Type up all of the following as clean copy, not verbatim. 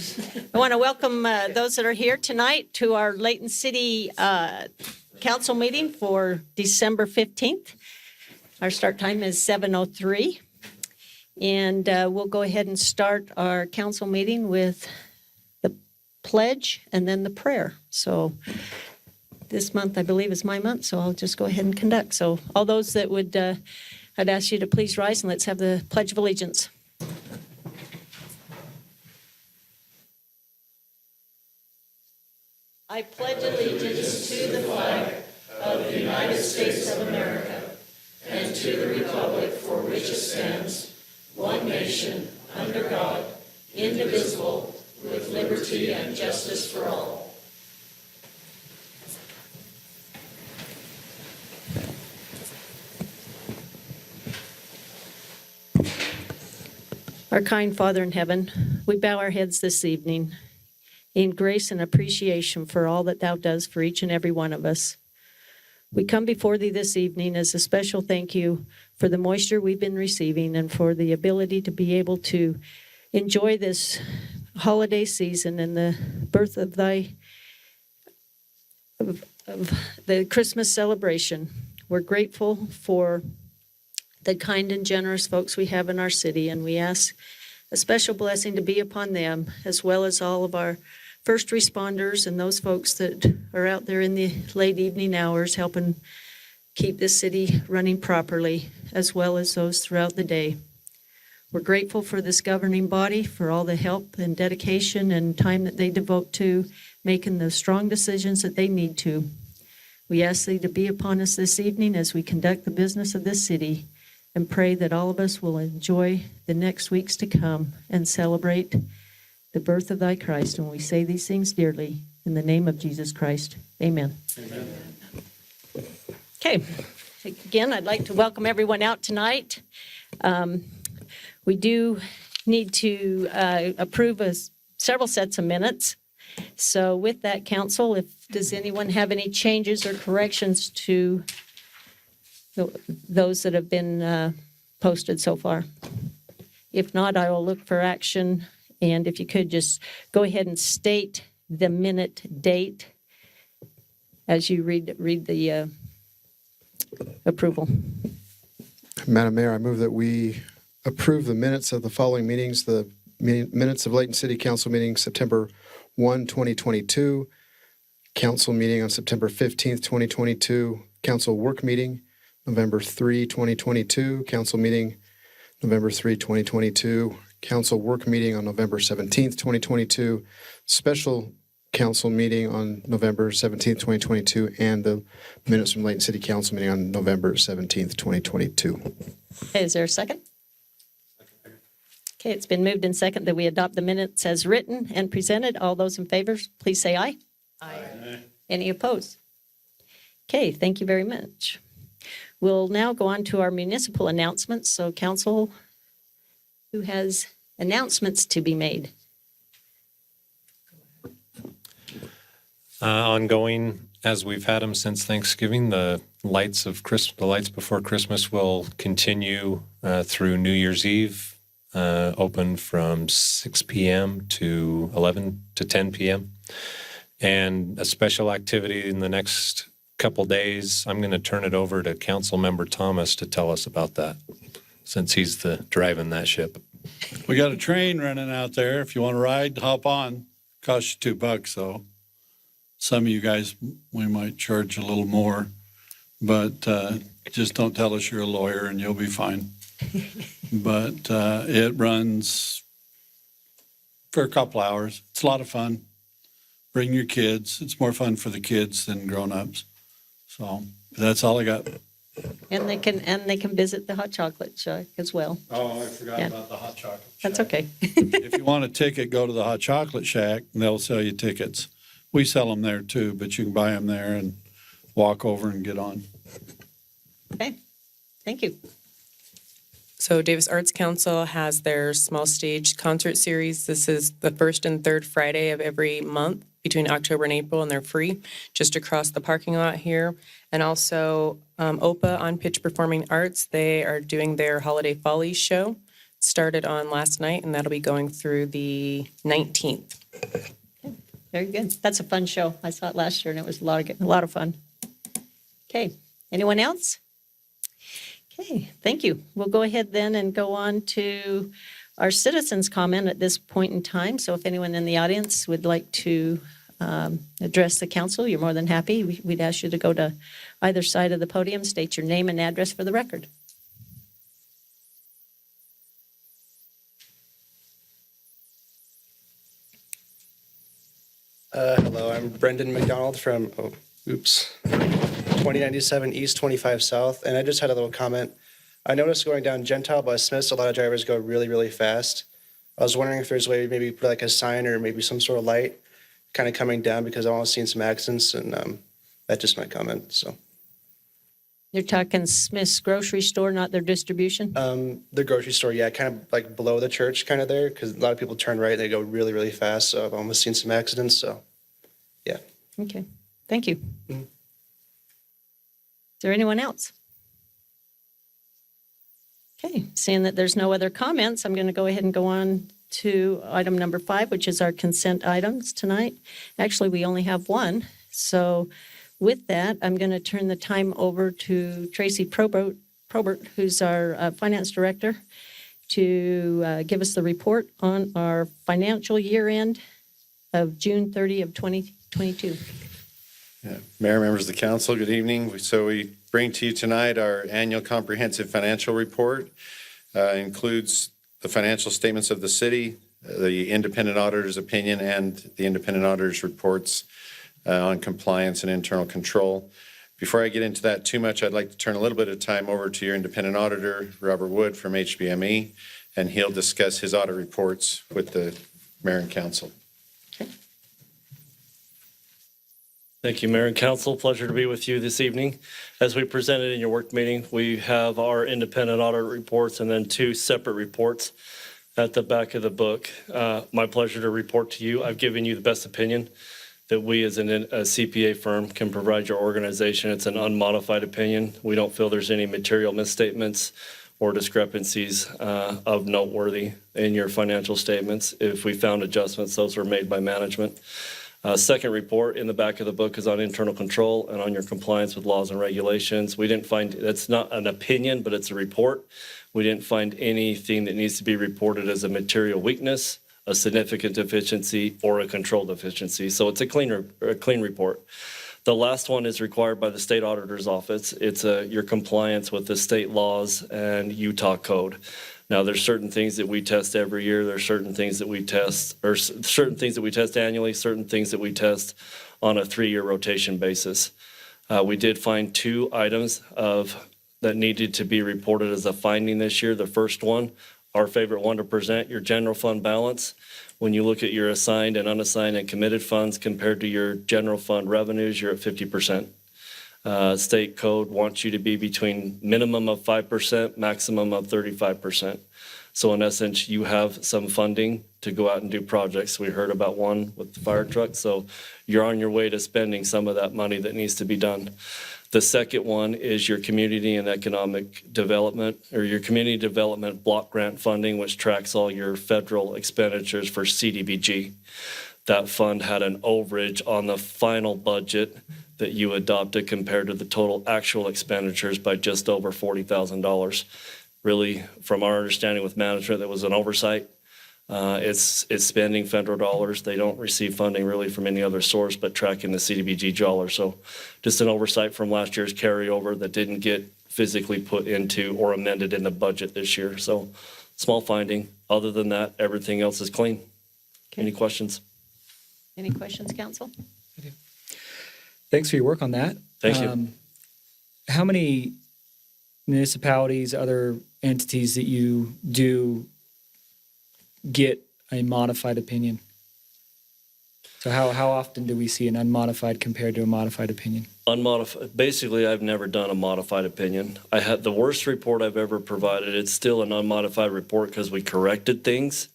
I want to welcome those that are here tonight to our Layton City Council meeting for December 15th. Our start time is 7:03. And we'll go ahead and start our council meeting with the pledge and then the prayer. So this month, I believe, is my month, so I'll just go ahead and conduct. So all those that would, I'd ask you to please rise and let's have the Pledge of Allegiance. I pledge allegiance to the flag of the United States of America and to the republic for which it stands, one nation, under God, indivisible, with liberty and justice for all. Our kind Father in heaven, we bow our heads this evening in grace and appreciation for all that thou does for each and every one of us. We come before thee this evening as a special thank you for the moisture we've been receiving and for the ability to be able to enjoy this holiday season and the birth of the Christmas celebration. We're grateful for the kind and generous folks we have in our city, and we ask a special blessing to be upon them, as well as all of our first responders and those folks that are out there in the late evening hours helping keep this city running properly, as well as those throughout the day. We're grateful for this governing body, for all the help and dedication and time that they devote to making the strong decisions that they need to. We ask thee to be upon us this evening as we conduct the business of this city, and pray that all of us will enjoy the next weeks to come and celebrate the birth of thy Christ. And we say these things dearly in the name of Jesus Christ. Amen. Amen. Okay. Again, I'd like to welcome everyone out tonight. We do need to approve several sets of minutes. So with that, council, does anyone have any changes or corrections to those that have been posted so far? If not, I will look for action. And if you could just go ahead and state the minute date as you read the approval. Madam Mayor, I move that we approve the minutes of the following meetings: the minutes of Layton City Council meeting September 1, 2022, council meeting on September 15th, 2022, council work meeting November 3, 2022, council meeting November 3, 2022, council work meeting on November 17th, 2022, special council meeting on November 17th, 2022, and the minutes from Layton City Council meeting on November 17th, 2022. Okay, is there a second? Okay, it's been moved and second that we adopt the minutes as written and presented. All those in favor, please say aye. Aye. Any opposed? Okay, thank you very much. We'll now go on to our municipal announcements. So, council, who has announcements to be made? Ongoing, as we've had them since Thanksgiving, the lights before Christmas will continue through New Year's Eve, open from 6 p.m. to 11 to 10 p.m. And a special activity in the next couple days. I'm going to turn it over to Council Member Thomas to tell us about that, since he's driving that ship. We got a train running out there. If you want to ride, hop on. Costs you $2 though. Some of you guys, we might charge a little more, but just don't tell us you're a lawyer and you'll be fine. But it runs for a couple hours. It's a lot of fun. Bring your kids. It's more fun for the kids than grown-ups. So that's all I got. And they can visit the hot chocolate shack as well. Oh, I forgot about the hot chocolate shack. That's okay. If you want a ticket, go to the hot chocolate shack and they'll sell you tickets. We sell them there too, but you can buy them there and walk over and get on. Okay, thank you. So Davis Arts Council has their small stage concert series. This is the first and third Friday of every month between October and April, and they're free just across the parking lot here. And also OPA, On Pitch Performing Arts, they are doing their Holiday Follies show. started on last night, and that'll be going through the 19th. Very good. That's a fun show. I saw it last year, and it was a lot of fun. Okay, anyone else? Okay, thank you. We'll go ahead then and go on to our citizens' comment at this point in time. So if anyone in the audience would like to address the council, you're more than happy. We'd ask you to go to either side of the podium, state your name and address for the record. Hello, I'm Brendan McDonald from 2097 East 25 South, and I just had a little comment. I noticed going down Gentile by Smiths, a lot of drivers go really, really fast. I was wondering if there's a way to maybe put like a sign or maybe some sort of light kind of coming down, because I've almost seen some accidents, and that's just my comment, so. You're talking Smith's grocery store, not their distribution? The grocery store, yeah, kind of like below the church kind of there, because a lot of people turn right and they go really, really fast, so I've almost seen some accidents, so, yeah. Okay, thank you. Is there anyone else? Okay, seeing that there's no other comments, I'm going to go ahead and go on to item number 5, which is our consent items tonight. Actually, we only have one. So with that, I'm going to turn the time over to Tracy Probert, who's our finance director, to give us the report on our financial year end of June 30 of 2022. Yeah. Mayor, members of the council, good evening. So we bring to you tonight our annual comprehensive financial report. Includes the financial statements of the city, the independent auditor's opinion, and the independent auditor's reports on compliance and internal control. Before I get into that too much, I'd like to turn a little bit of time over to your independent auditor, Robert Wood from HBME, and he'll discuss his audit reports with the mayor and council. Thank you, Mayor and Council. Pleasure to be with you this evening. As we presented in your work meeting, we have our independent audit reports and then 2 separate reports at the back of the book. My pleasure to report to you. I've given you the best opinion that we as a CPA firm can provide your organization. It's an unmodified opinion. We don't feel there's any material misstatements or discrepancies of noteworthy in your financial statements. If we found adjustments, those were made by management. Second report in the back of the book is on internal control and on your compliance with laws and regulations. We didn't find, that's not an opinion, but it's a report. We didn't find anything that needs to be reported as a material weakness, a significant deficiency, or a control deficiency. So it's a clean report. The last one is required by the state auditor's office. It's your compliance with the state laws and Utah code. Now, there's certain things that we test every year. There's certain things that we test, or certain things that we test annually, certain things that we test on a 3-year rotation basis. We did find 2 items that needed to be reported as a finding this year. The first one, our favorite one to present, your general fund balance. When you look at your assigned and unassigned and committed funds compared to your general fund revenues, you're at 50%. State code wants you to be between minimum of 5%, maximum of 35%. So in essence, you have some funding to go out and do projects. We heard about one with the fire truck. So you're on your way to spending some of that money that needs to be done. The second one is your community and economic development, or your community development block grant funding, which tracks all your federal expenditures for CDBG. That fund had an overage on the final budget that you adopted compared to the total actual expenditures by just over $40,000. Really, from our understanding with management, that was an oversight. It's spending federal dollars. They don't receive funding really from any other source but tracking the CDBG dollars. So just an oversight from last year's carryover that didn't get physically put into or amended in the budget this year. So small finding. Other than that, everything else is clean. Okay. Any questions? Any questions, council? Thanks for your work on that. Thank you. How many municipalities, other entities that you do get a modified opinion? So how often do we see an unmodified compared to a modified opinion? Unmodified. Basically, I've never done a modified opinion. I had the worst report I've ever provided. It's still an unmodified report because we corrected things.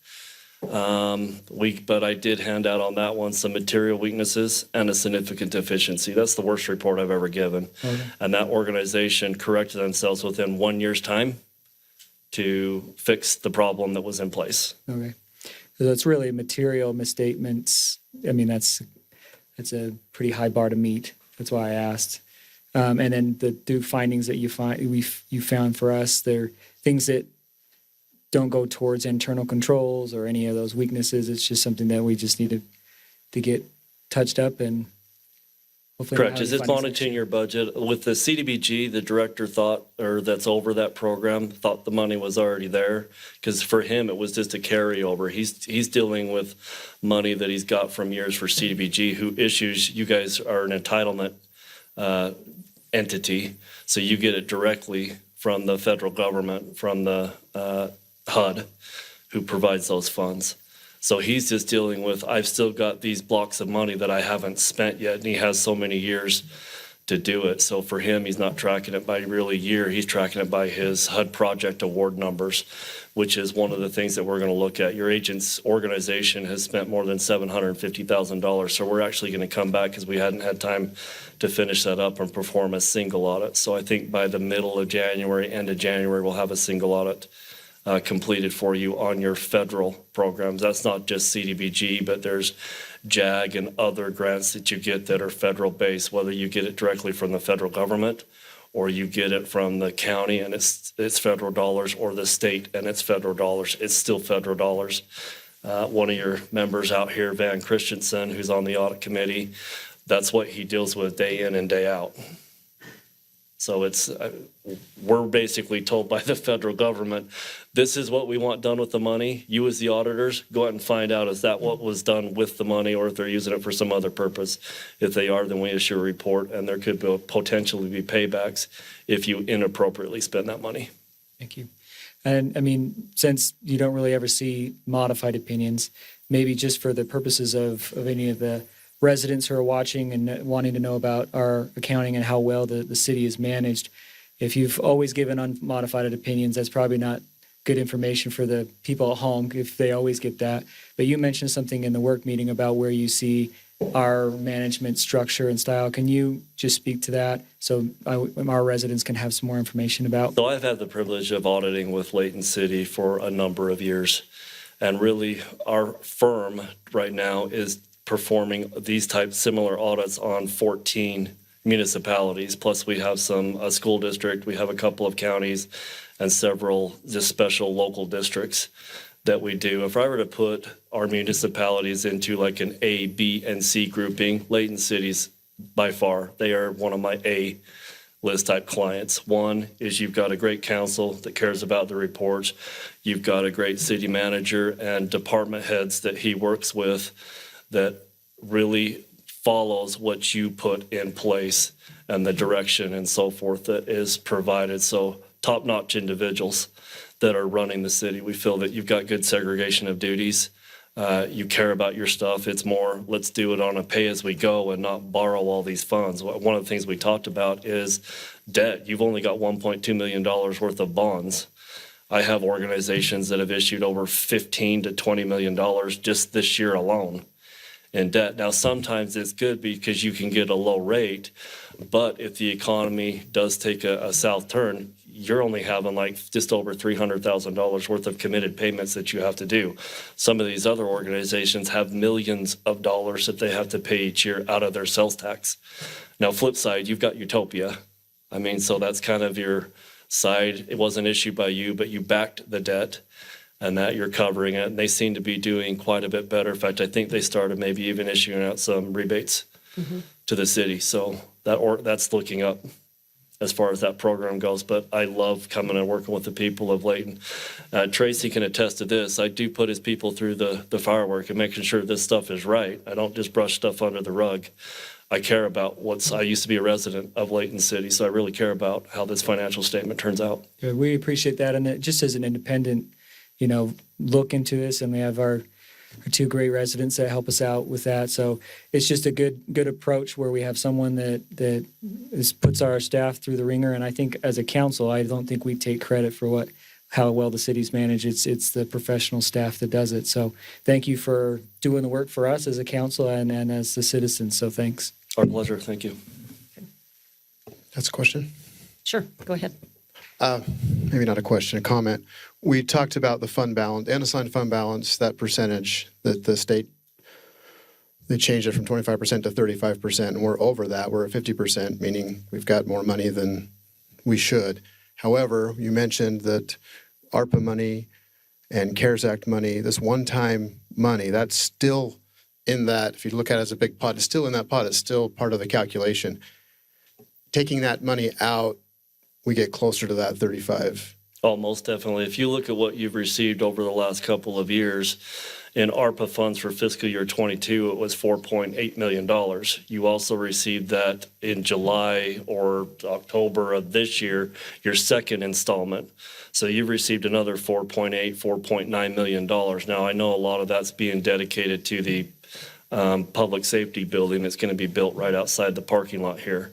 But I did hand out on that one some material weaknesses and a significant deficiency. That's the worst report I've ever given. Okay. And that organization corrected themselves within 1 year's time to fix the problem that was in place. Okay. So it's really material misstatements. I mean, that's a pretty high bar to meet. That's why I asked. And then the findings that you found for us, they're things that don't go towards internal controls or any of those weaknesses. It's just something that we just need to get touched up and hopefully. Correct. Is this monitoring your budget? With the CDBG, the director thought, or that's over that program, thought the money was already there. Because for him, it was just a carryover. He's dealing with money that he's got from years for CDBG, who issues, you guys are an entitlement entity. So you get it directly from the federal government, from the HUD, who provides those funds. So he's just dealing with, I've still got these blocks of money that I haven't spent yet, and he has so many years to do it. So for him, he's not tracking it by really year, he's tracking it by his HUD project award numbers, which is one of the things that we're going to look at. Your agent's organization has spent more than $750,000, so we're actually going to come back because we hadn't had time to finish that up and perform a single audit. So I think by the middle of January, end of January, we'll have a single audit completed for you on your federal programs. That's not just CDBG, but there's JAG and other grants that you get that are federal based, whether you get it directly from the federal government or you get it from the county and it's federal dollars, or the state and it's federal dollars. It's still federal dollars. One of your members out here, Van Christensen, who's on the audit committee, that's what he deals with day in and day out. So we're basically told by the federal government, this is what we want done with the money. You as the auditors, go out and find out, is that what was done with the money, or if they're using it for some other purpose? If they are, then we issue a report, and there could potentially be paybacks if you inappropriately spend that money. Thank you. And I mean, since you don't really ever see modified opinions, maybe just for the purposes of any of the residents who are watching and wanting to know about our accounting and how well the city is managed, if you've always given unmodified opinions, that's probably not good information for the people at home if they always get that. But you mentioned something in the work meeting about where you see our management structure and style. Can you just speak to that so our residents can have some more information about? So I've had the privilege of auditing with Layton City for a number of years. And really, our firm right now is performing these similar audits on 14 municipalities. Plus we have a school district, we have a couple of counties, and several just special local districts that we do. If I were to put our municipalities into like an A, B, and C grouping, Layton City's by far, they are one of my A list type clients. One is you've got a great council that cares about the reports. You've got a great city manager and department heads that he works with that really follows what you put in place and the direction and so forth that is provided. So top-notch individuals that are running the city. We feel that you've got good segregation of duties. You care about your stuff. It's more, let's do it on a pay-as-we-go and not borrow all these funds. One of the things we talked about is debt. You've only got $1.2 million worth of bonds. I have organizations that have issued over $15 to $20 million just this year alone in debt. Now, sometimes it's good because you can get a low rate, but if the economy does take a south turn, you're only having like just over $300,000 worth of committed payments that you have to do. Some of these other organizations have millions of dollars that they have to pay each year out of their sales tax. Now, flip side, you've got Utopia. I mean, so that's kind of your side. It wasn't issued by you, but you backed the debt, and that you're covering it. And they seem to be doing quite a bit better. In fact, I think they started maybe even issuing out some rebates to the city. So that's looking up as far as that program goes. But I love coming and working with the people of Layton. Tracy can attest to this. I do put his people through the firework and making sure this stuff is right. I don't just brush stuff under the rug. I care about I used to be a resident of Layton City, so I really care about how this financial statement turns out. Good. We appreciate that. And just as an independent, look into this, and we have our two great residents that help us out with that. So it's just a good approach where we have someone that puts our staff through the ringer. And I think as a council, I don't think we take credit for how well the city's managed. It's the professional staff that does it. So thank you for doing the work for us as a council and as the citizens. So thanks. Our pleasure. Thank you. That's a question. Sure, go ahead. Maybe not a question, a comment. We talked about the fund balance, unassigned fund balance, that percentage that the state, they changed it from 25% to 35%, and we're over that. We're at 50%, meaning we've got more money than we should. However, you mentioned that ARPA money and CARES Act money, this one-time money, that's still in that, if you look at it as a big pot, it's still in that pot. It's still part of the calculation. Taking that money out, we get closer to that 35. Oh, most definitely. If you look at what you've received over the last couple of years in ARPA funds for fiscal year 22, it was $4.8 million. You also received that in July or October of this year, your second installment. So you've received another $4.8, $4.9 million. Now, I know a lot of that's being dedicated to the public safety building that's going to be built right outside the parking lot here.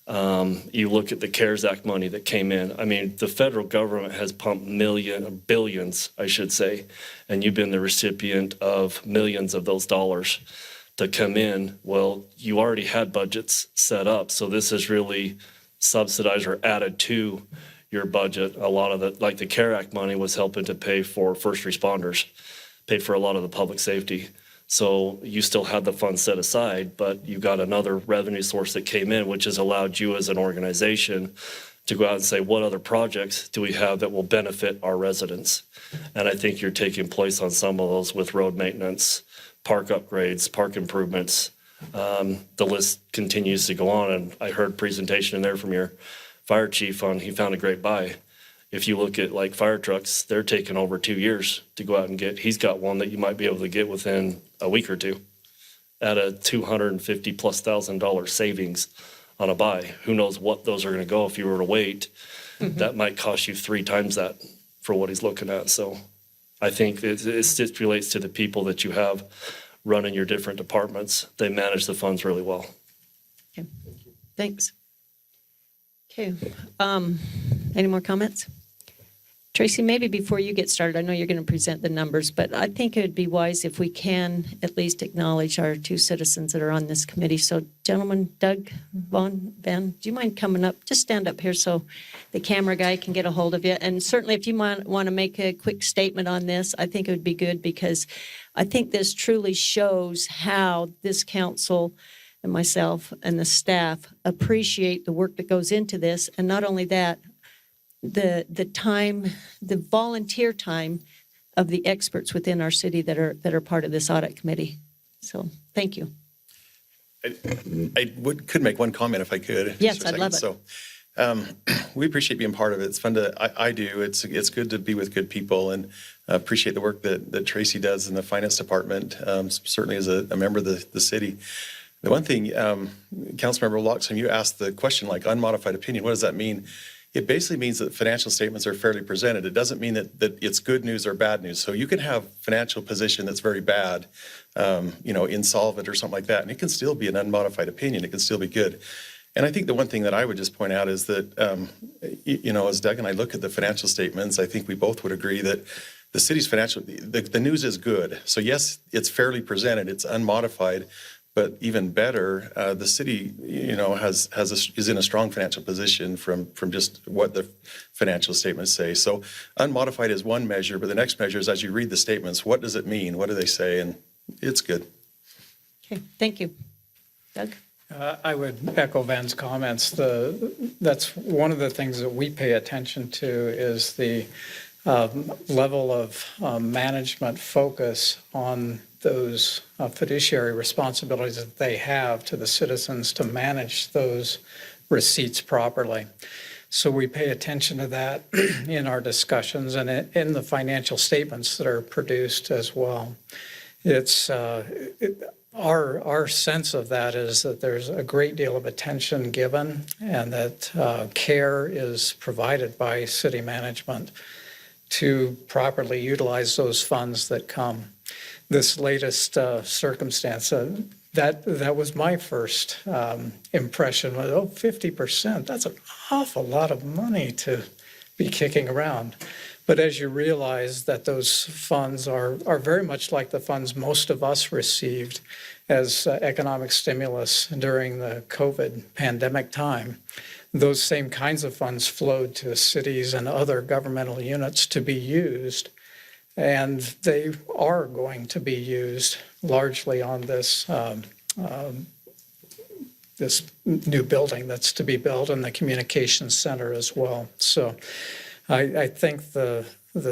You look at the CARES Act money that came in. I mean, the federal government has pumped billions, I should say, and you've been the recipient of millions of those dollars to come in. Well, you already had budgets set up, so this is really subsidized or added to your budget. A lot of the, like the CARE Act money was helping to pay for first responders, paid for a lot of the public safety. So you still had the funds set aside, but you got another revenue source that came in, which has allowed you as an organization to go out and say, what other projects do we have that will benefit our residents? And I think you're taking place on some of those with road maintenance, park upgrades, park improvements. The list continues to go on. And I heard a presentation in there from your fire chief on, he found a great buy. If you look at like fire trucks, they're taking over 2 years to go out and get. He's got one that you might be able to get within a week or two at a $250,000+ savings on a buy. Who knows what those are going to go if you were to wait. That might cost you 3 times that for what he's looking at. So I think it stipulates to the people that you have running your different departments. They manage the funds really well. Okay. Thanks. Okay. Any more comments? Tracy, maybe before you get started, I know you're going to present the numbers, but I think it would be wise if we can at least acknowledge our 2 citizens that are on this committee. So, gentlemen, Doug, Van, do you mind coming up? Just stand up here so the camera guy can get a hold of you. And certainly if you want to make a quick statement on this, I think it would be good, because I think this truly shows how this council and myself and the staff appreciate the work that goes into this. And not only that, the time, the volunteer time of the experts within our city that are part of this audit committee. So thank you. Could make one comment if I could. Yes, I'd love it. So we appreciate being part of it. It's fun to, I do. It's good to be with good people, and appreciate the work that Tracy does in the finance department, certainly as a member of the city. The one thing, Councilmember Loxton, you asked the question like unmodified opinion, what does that mean? It basically means that financial statements are fairly presented. It doesn't mean that it's good news or bad news. So you can have financial position that's very bad, insolvent or something like that, and it can still be an unmodified opinion. It can still be good. And I think the one thing that I would just point out is that, as Doug and I look at the financial statements, I think we both would agree that the city's financial, the news is good. So yes, it's fairly presented, it's unmodified, but even better, the city, is in a strong financial position from just what the financial statements say. So unmodified is one measure, but the next measure is as you read the statements, what does it mean? What do they say? And it's good. Okay, thank you. Doug? I would echo Van's comments. That's one of the things that we pay attention to is the level of management focus on those fiduciary responsibilities that they have to the citizens to manage those receipts properly. So we pay attention to that in our discussions and in the financial statements that are produced as well. It's our sense of that is that there's a great deal of attention given, and that care is provided by city management to properly utilize those funds that come. This latest circumstance, that was my first impression. 50%, that's an awful lot of money to be kicking around. But as you realize that those funds are very much like the funds most of us received as economic stimulus during the COVID pandemic time, those same kinds of funds flowed to cities and other governmental units to be used. And they are going to be used largely on this this new building that's to be built and the communications center as well. So I think the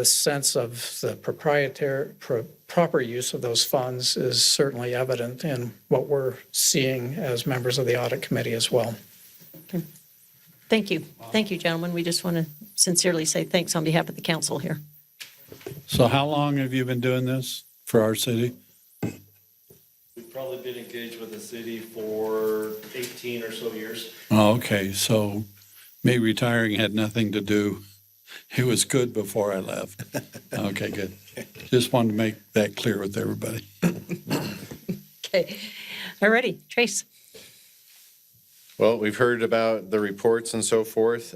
sense of the proper use of those funds is certainly evident in what we're seeing as members of the audit committee as well. Thank you. Thank you, gentlemen. We just want to sincerely say thanks on behalf of the council here. So how long have you been doing this for our city? We've probably been engaged with the city for 18 or so years. Oh, okay, so me retiring had nothing to do. It was good before I left. Okay, good. Just wanted to make that clear with everybody. Okay. All righty, Trace. Well, we've heard about the reports and so forth.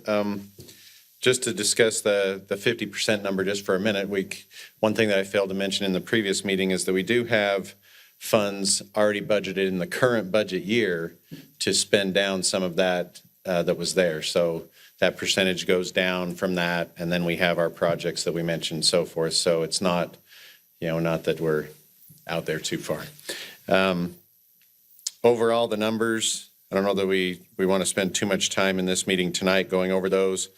Just to discuss the 50% number just for a minute, one thing that I failed to mention in the previous meeting is that we do have funds already budgeted in the current budget year to spend down some of that that was there. So that percentage goes down from that, and then we have our projects that we mentioned and so forth. So it's not, not that we're out there too far. Overall, the numbers, I don't know that we want to spend too much time in this meeting tonight going over those.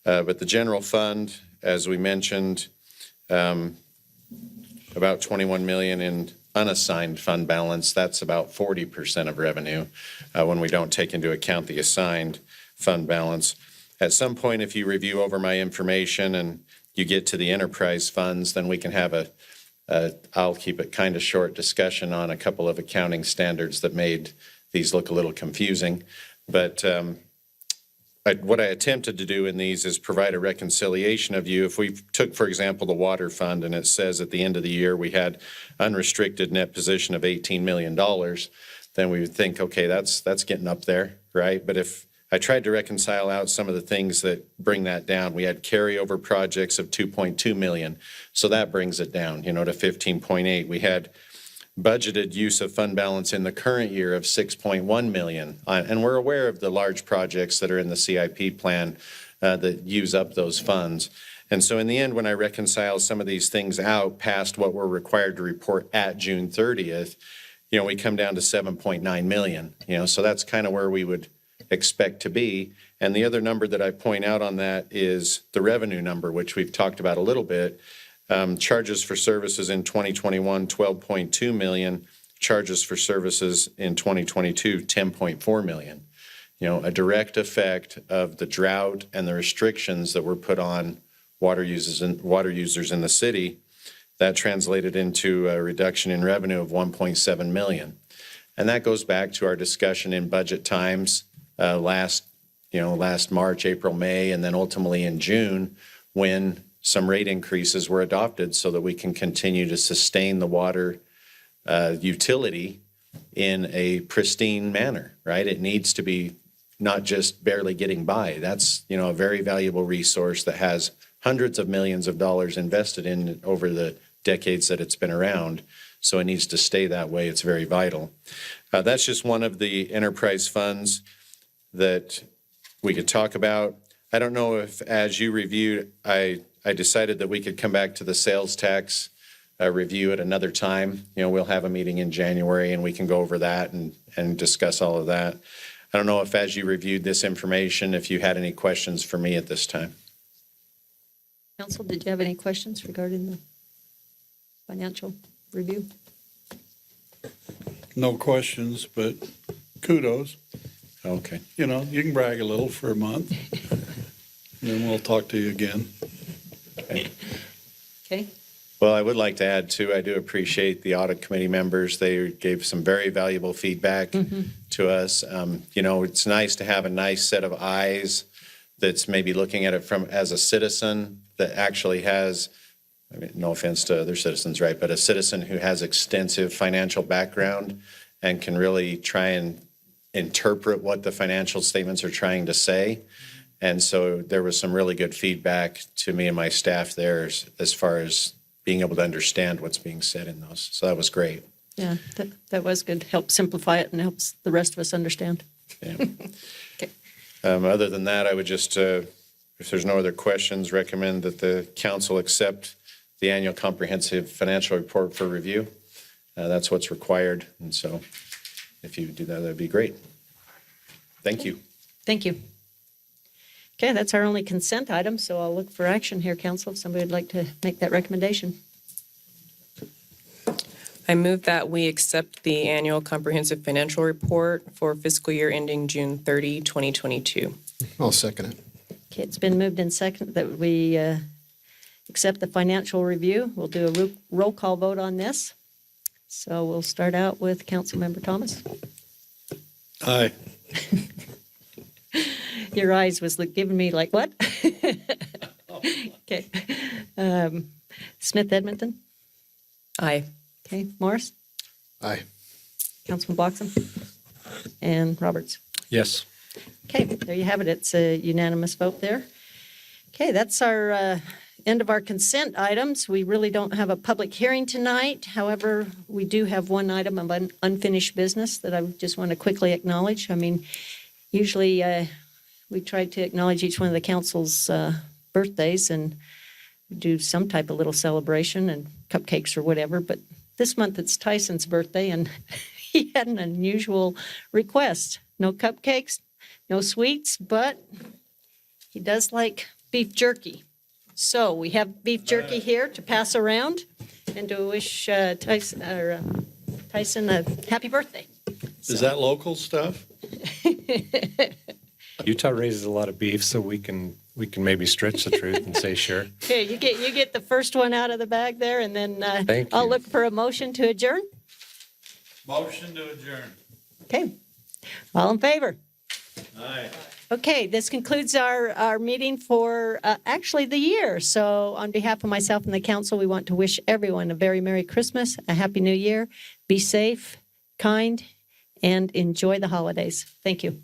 But the general fund, as we mentioned, about 21 million in unassigned fund balance. That's about 40% of revenue when we don't take into account the assigned fund balance. At some point, if you review over my information and you get to the enterprise funds, then we can have I'll keep it kind of short discussion on a couple of accounting standards that made these look a little confusing. But what I attempted to do in these is provide a reconciliation of you. If we took, for example, the water fund, and it says at the end of the year we had unrestricted net position of $18 million, then we would think, okay, that's getting up there, right? But if I tried to reconcile out some of the things that bring that down, we had carryover projects of 2.2 million, so that brings it down, to 15.8. We had budgeted use of fund balance in the current year of 6.1 million. And we're aware of the large projects that are in the CIP plan that use up those funds. And so in the end, when I reconcile some of these things out past what we're required to report at June 30th, we come down to 7.9 million, so that's kind of where we would expect to be. And the other number that I point out on that is the revenue number, which we've talked about a little bit. Charges for services in 2021, 12.2 million. Charges for services in 2022, 10.4 million. A direct effect of the drought and the restrictions that were put on water users in the city. That translated into a reduction in revenue of 1.7 million. And that goes back to our discussion in budget times last March, April, May, and then ultimately in June, when some rate increases were adopted so that we can continue to sustain the water utility in a pristine manner, right? It needs to be not just barely getting by. That's, a very valuable resource that has hundreds of millions of dollars invested in it over the decades that it's been around. So it needs to stay that way. It's very vital. That's just one of the enterprise funds that we could talk about. I don't know if, as you reviewed, I decided that we could come back to the sales tax review at another time. We'll have a meeting in January and we can go over that and discuss all of that. I don't know if, as you reviewed this information, if you had any questions for me at this time. Council, did you have any questions regarding the financial review? No questions, but kudos. Okay. You can brag a little for a month. And then we'll talk to you again. Okay. Well, I would like to add, too, I do appreciate the audit committee members. They gave some very valuable feedback to us. It's nice to have a nice set of eyes that's maybe looking at it as a citizen that actually has, no offense to other citizens, right, but a citizen who has extensive financial background and can really try and interpret what the financial statements are trying to say. And so there was some really good feedback to me and my staff there as far as being able to understand what's being said in those. So that was great. Yeah, that was good. Help simplify it and helps the rest of us understand. Yeah. Okay. Other than that, I would just, if there's no other questions, recommend that the council accept the annual comprehensive financial report for review. That's what's required. And so if you do that, that'd be great. Thank you. Thank you. Okay, that's our only consent item, so I'll look for action here, council, if somebody would like to make that recommendation. I move that we accept the annual comprehensive financial report for fiscal year ending June 30, 2022. I'll second it. Okay, it's been moved in second that we accept the financial review. We'll do a roll call vote on this. So we'll start out with Councilmember Thomas. Aye. Your eyes was giving me like, what? Okay. Smith Edmonton. Aye. Okay. Morris. Aye. Councilman Bloxham. And Roberts. Yes. Okay, there you have it. It's a unanimous vote there. Okay, that's our end of our consent items. We really don't have a public hearing tonight. However, we do have one item of unfinished business that I just want to quickly acknowledge. I mean, usually we try to acknowledge each one of the council's birthdays and do some type of little celebration and cupcakes or whatever. But this month it's Tyson's birthday, and he had an unusual request. No cupcakes, no sweets, but he does like beef jerky. So we have beef jerky here to pass around and to wish Tyson a happy birthday. Is that local stuff? Utah raises a lot of beef, so we can maybe stretch the truth and say sure. Okay, you get the first one out of the bag there, and then Thank I'll you. look for a motion to adjourn. Motion to adjourn. Okay, all in favor? Aye. Okay, this concludes our meeting for actually the year. So on behalf of myself and the council, we want to wish everyone a very Merry Christmas, a Happy New Year. Be safe, kind, and enjoy the holidays. Thank you.